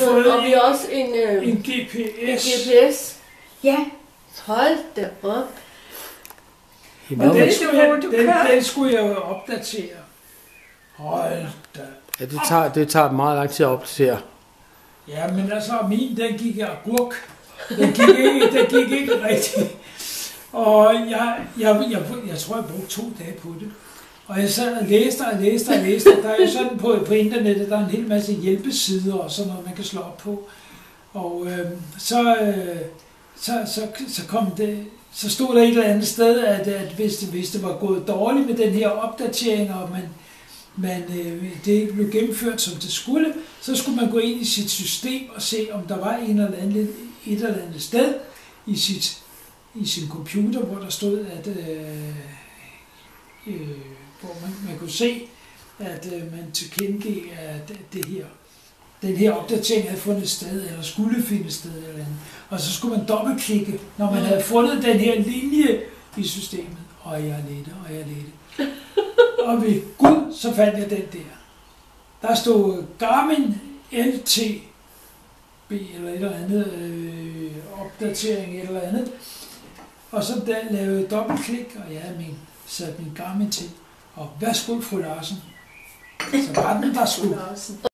fået og vi har også en GPS. GPS. Ja, hold da op. Og den skulle jeg jo opdatere. Hold da. Ja, det tager meget lang tid at opdatere. Ja, men altså, min, den gik agurk. Den gik ikke rigtigt. Og jeg tror, jeg brugte 2 dage på det. Og jeg sad og læste. Der er jo sådan på internettet, der er en hel masse hjælpesider og sådan noget, man kan slå op på. Og så kom det, så stod der et eller andet sted, at hvis det var gået dårligt med den her opdatering, og det ikke blev gennemført, som det skulle, så skulle man gå ind i sit system og se, om der var et eller andet sted i sin computer, hvor der stod, at hvor man kunne se, at man tilkendegav, at den her opdatering havde fundet sted, eller skulle finde sted, eller andet. Og så skulle man dobbeltklikke, når man havde fundet den her linje i systemet. Og jeg ledte. Og ved Gud, så fandt jeg den der. Der stod Garmin LTB, eller et eller andet, opdatering, et eller andet. Og så lavede jeg dobbeltklik, og jeg havde sat min Garmin til. Og værsgo, fru Larsen. Så var den der skulle.